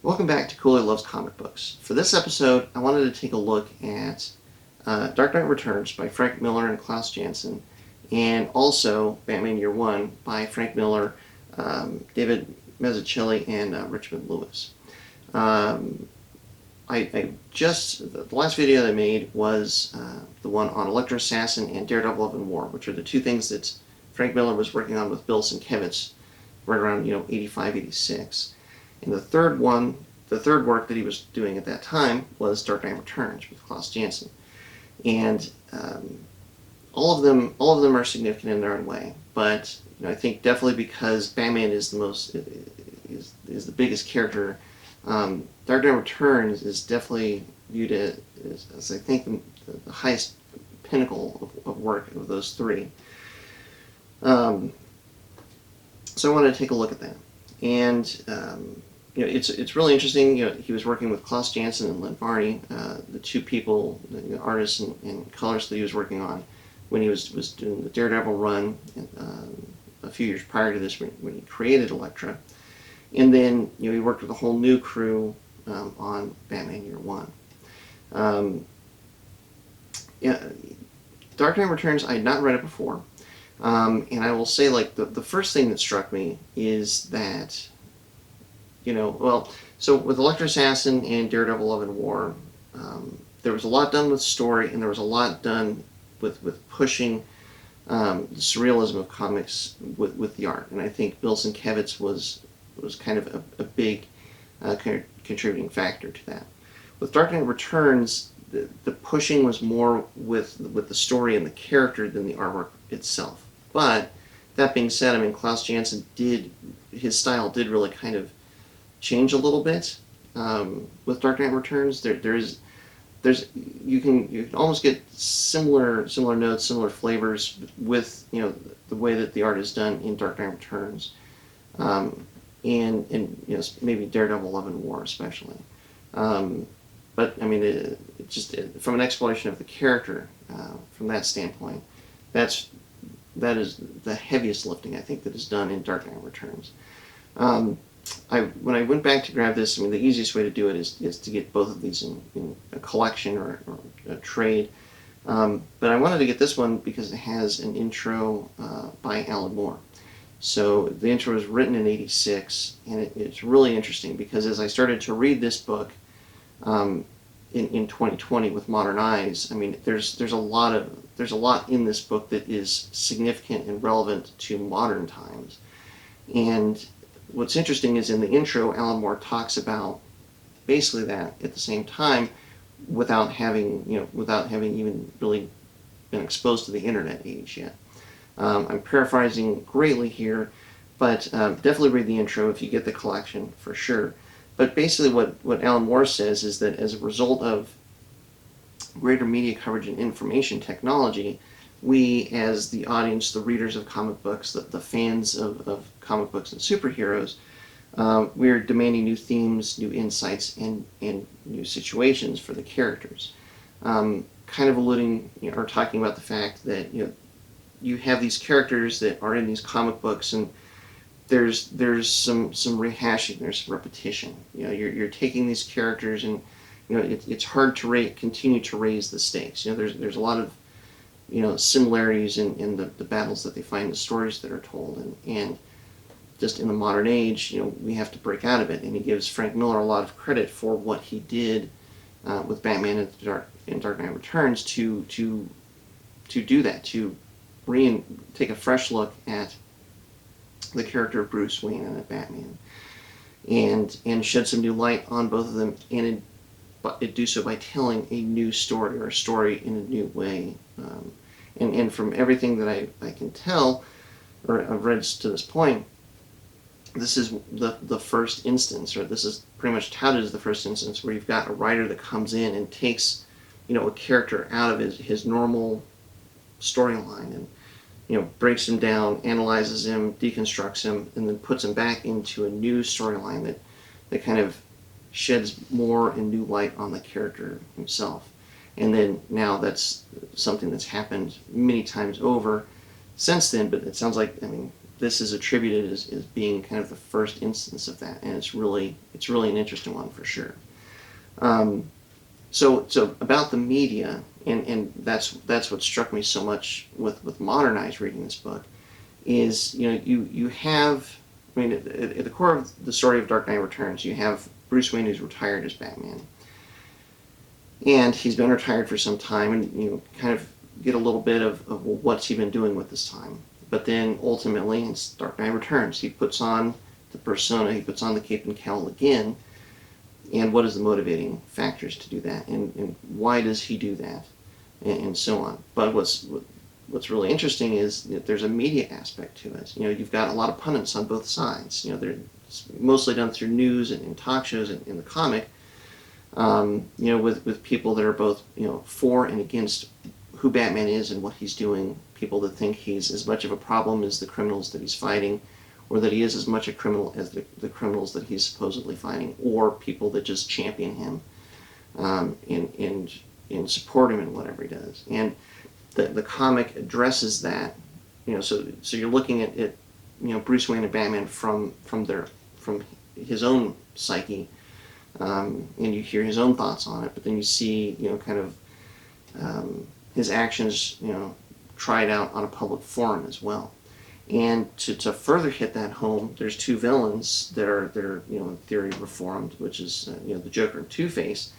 Welcome back to Cooler Loves Comic Books. For this episode, I wanted to take a look at Dark Knight Returns by Frank Miller and Klaus Janson, and also Batman Year One by Frank Miller, David Mazzucchelli, and Richmond Lewis. The last video that I made was the one on Elektra Assassin and Daredevil Love and War, which are the two things that Frank Miller was working on with Bill Sienkiewicz right around 85, 86. And the third work that he was doing at that time was Dark Knight Returns with Klaus Janson. And all of them are significant in their own way. But I think definitely because Batman is the biggest character, Dark Knight Returns is definitely viewed as I think the highest pinnacle of work of those three. So I wanted to take a look at that. And it's really interesting. He was working with Klaus Janson and Len Varney, the two people, the artists and colorists that he was working on when he was doing the Daredevil run a few years prior to this, when he created Elektra. And then he worked with a whole new crew on Batman Year One. Dark Knight Returns, I had not read it before, and I will say, like, the first thing that struck me is that, so with Elektra Assassin and Daredevil Love and War, there was a lot done with story, and there was a lot done with pushing the surrealism of comics with the art. And I think Bill Sienkiewicz was kind of a big contributing factor to that. With Dark Knight Returns, the pushing was more with the story and the character than the artwork itself. But that being said, I mean, Klaus Janson his style did really kind of change a little bit with Dark Knight Returns. You can almost get similar notes, similar flavors with the way that the art is done in Dark Knight Returns, and maybe Daredevil Love and War especially. But I mean, it just from an exploration of the character, from that standpoint, that is the heaviest lifting I think that is done in Dark Knight Returns. When I went back to grab this, I mean, the easiest way to do it is to get both of these in a collection or a trade. But I wanted to get this one because it has an intro by Alan Moore. So the intro was written in '86, and it's really interesting because as I started to read this book in 2020 with modern eyes, I mean, there's a lot in this book that is significant and relevant to modern times. And what's interesting is in the intro, Alan Moore talks about basically that at the same time, without having even really been exposed to the internet age yet. I'm paraphrasing greatly here, but definitely read the intro if you get the collection, for sure. But basically what Alan Moore says is that as a result of greater media coverage and information technology, we, as the audience, the readers of comic books, the fans of comic books and superheroes, we're demanding new themes, new insights, and new situations for the characters. Kind of alluding or talking about the fact that you have these characters that are in these comic books, and there's some rehashing, there's repetition. You're taking these characters, and it's hard to continue to raise the stakes. There's a lot of similarities in the battles that they find, the stories that are told, and just in the modern age, we have to break out of it. And he gives Frank Miller a lot of credit for what he did with Batman and Dark Knight Returns to do that, to take a fresh look at the character of Bruce Wayne and at Batman, and shed some new light on both of them, and it do so by telling a new story, or a story in a new way. And from everything that I can tell, or I've read to this point, this is the first instance, or this is pretty much touted as the first instance, where you've got a writer that comes in and takes a character out of his normal storyline, and breaks him down, analyzes him, deconstructs him, and then puts him back into a new storyline that kind of sheds more and new light on the character himself. And then now that's something that's happened many times over since then, but it sounds like, I mean, this is attributed as being kind of the first instance of that, and it's really an interesting one for sure. So about the media, and that's what struck me so much with Modern Eyes reading this book, is you have, I mean, at the core of the story of Dark Knight Returns, you have Bruce Wayne who's retired as Batman, and he's been retired for some time, and you kind of get a little bit of well, what's he been doing with this time. But then ultimately, in Dark Knight Returns, he puts on the persona, he puts on the cape and cowl again, and what is the motivating factors to do that, and why does he do that, and so on. But what's really interesting is that there's a media aspect to it. You've got a lot of pundits on both sides. They're mostly done through news and talk shows and in the comic. With people that are both for and against who Batman is and what he's doing. People that think he's as much of a problem as the criminals that he's fighting, or that he is as much a criminal as the criminals that he's supposedly fighting, or people that just champion him and support him in whatever he does. And the comic addresses that. So you're looking at Bruce Wayne and Batman from his own psyche, and you hear his own thoughts on it. But then you see kind of his actions tried out on a public forum as well. And to further hit that home, there's two villains that are in theory reformed, which is the Joker and Two-Face,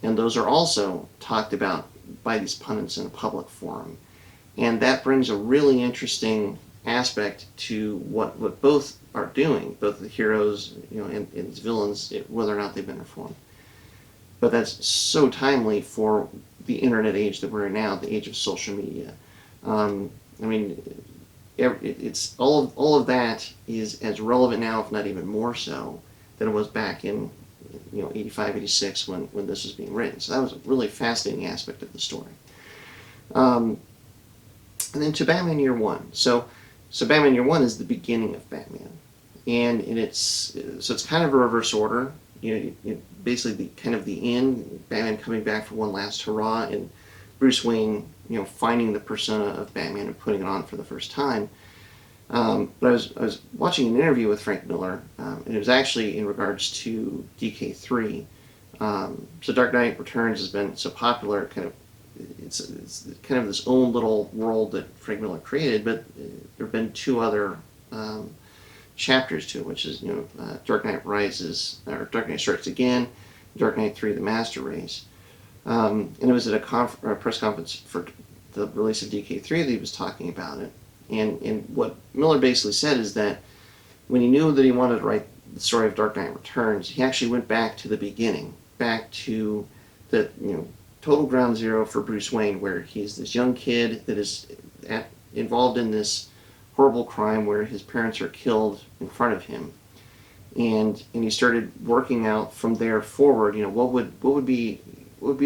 and those are also talked about by these pundits in a public forum. And that brings a really interesting aspect to what both are doing, both the heroes and the villains, whether or not they've been reformed. But that's so timely for the internet age that we're in now, the age of social media. It's all of that is as relevant now, if not even more so, than it was back in 85, 86 when this was being written. So that was a really fascinating aspect of the story. And then to Batman Year One. So Batman Year One is the beginning of Batman, and it's kind of a reverse order. Basically the end, Batman coming back for one last hurrah, and Bruce Wayne finding the persona of Batman and putting it on for the first time. But I was watching an interview with Frank Miller, and it was actually in regards to DK3. So Dark Knight Returns has been so popular, it's kind of this own little world that Frank Miller created, but there have been two other chapters to it, which is Dark Knight Rises, or Dark Knight Strikes Again, Dark Knight 3: The Master Race. And it was at a press conference for the release of DK3 that he was talking about it. And what Miller basically said is that when he knew that he wanted to write the story of Dark Knight Returns, he actually went back to the beginning, back to the total ground zero for Bruce Wayne, where he's this young kid that is involved in this horrible crime where his parents are killed in front of him, and he started working out from there forward. What would be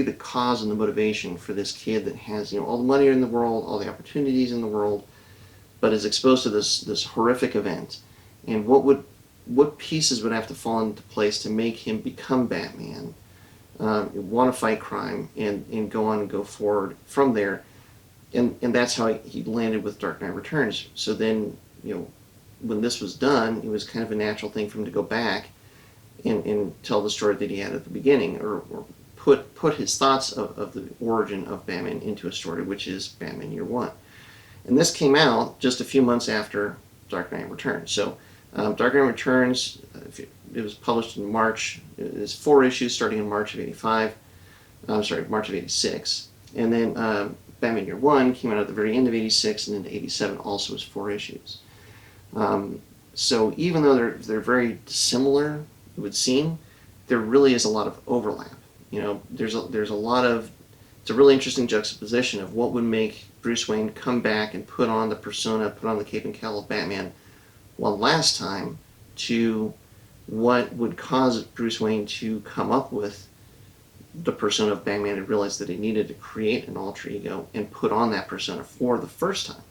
the cause and the motivation for this kid that has all the money in the world, all the opportunities in the world, but is exposed to this horrific event, and what pieces would have to fall into place to make him become Batman, want to fight crime, and go on and go forward from there. And that's how he landed with Dark Knight Returns. So then, when this was done, it was kind of a natural thing for him to go back and tell the story that he had at the beginning, or put his thoughts of the origin of Batman into a story, which is Batman Year One. And this came out just a few months after Dark Knight Returns. So Dark Knight Returns, it was published in March. It's 4 issues starting in March of March of 86. And then Batman Year One came out at the very end of 86, and into 87 also was 4 issues. So even though they're very similar, it would seem, there really is a lot of overlap. There's a lot of, it's a really interesting juxtaposition of what would make Bruce Wayne come back and put on the persona, put on the cape and cowl of Batman one last time, to what would cause Bruce Wayne to come up with the persona of Batman and realize that he needed to create an alter ego and put on that persona for the first time.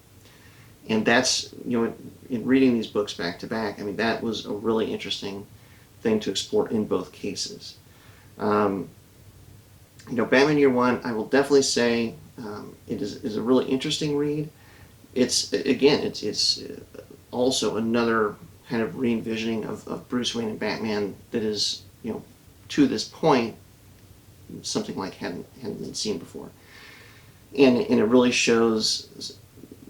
And that's, in reading these books back to back, that was a really interesting thing to explore in both cases. Batman Year One, I will definitely say it is a really interesting read. It's also another kind of re-envisioning of Bruce Wayne and Batman that is, to this point, something like hadn't been seen before. And it really shows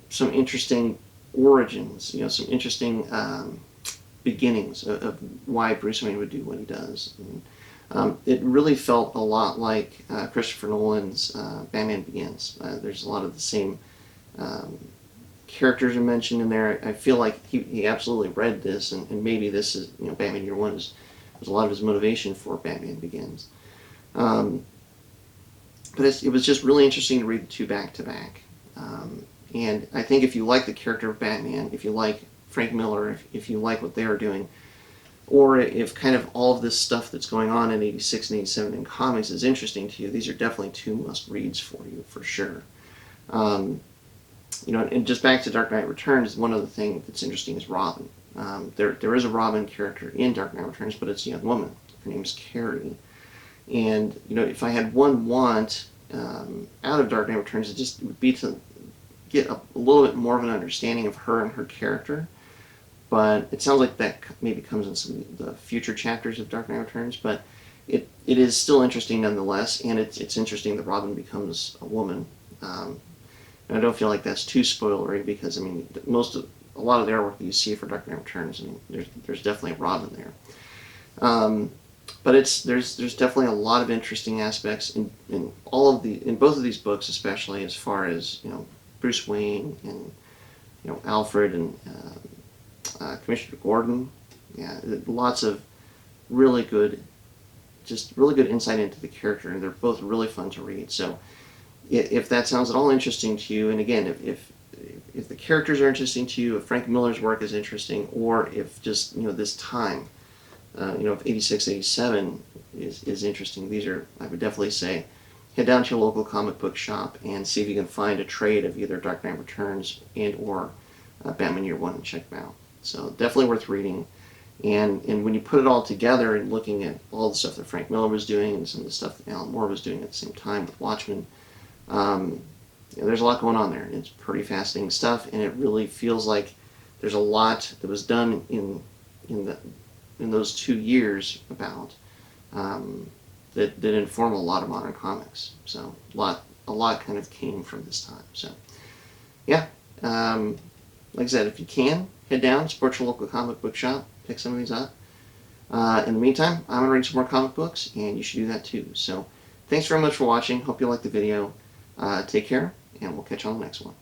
some interesting origins, some interesting beginnings of why Bruce Wayne would do what he does. And, it really felt a lot like Christopher Nolan's Batman Begins. There's a lot of the same characters are mentioned in there. I feel like he absolutely read this, and maybe this is, Batman Year One was a lot of his motivation for Batman Begins. But it was just really interesting to read the two back to back. And I think if you like the character of Batman, if you like Frank Miller, if you like what they are doing, or if kind of all of this stuff that's going on in 86 and 87 in comics is interesting to you, these are definitely two must-reads for you, for sure. And just back to Dark Knight Returns, one other thing that's interesting is Robin. There is a Robin character in Dark Knight Returns, but it's a young woman. Her name's Carrie. And, if I had one want out of Dark Knight Returns, it would be to get a little bit more of an understanding of her and her character. But it sounds like that maybe comes in some of the future chapters of Dark Knight Returns. But it is still interesting nonetheless, and it's interesting that Robin becomes a woman. And I don't feel like that's too spoilery because, a lot of the artwork that you see for Dark Knight Returns, there's definitely a Robin there. But there's definitely a lot of interesting aspects in both of these books, especially as far as Bruce Wayne and Alfred and Commissioner Gordon. Yeah, lots of really good insight into the character, and they're both really fun to read. So if that sounds at all interesting to you, and again, if the characters are interesting to you, if Frank Miller's work is interesting, or if just this time. If 86, 87 is interesting, I would definitely say, head down to your local comic book shop and see if you can find a trade of either Dark Knight Returns and or Batman Year One and check them out. So definitely worth reading. And when you put it all together and looking at all the stuff that Frank Miller was doing and some of the stuff that Alan Moore was doing at the same time with Watchmen, there's a lot going on there. It's pretty fascinating stuff, and it really feels like there's a lot that was done in those 2 years about that inform a lot of modern comics. So a lot kind of came from this time. So yeah, like I said, if you can, head down, support your local comic book shop, pick some of these up. In the meantime, I'm gonna read some more comic books, and you should do that too. So thanks very much for watching. Hope you liked the video. Take care, and we'll catch you on the next one.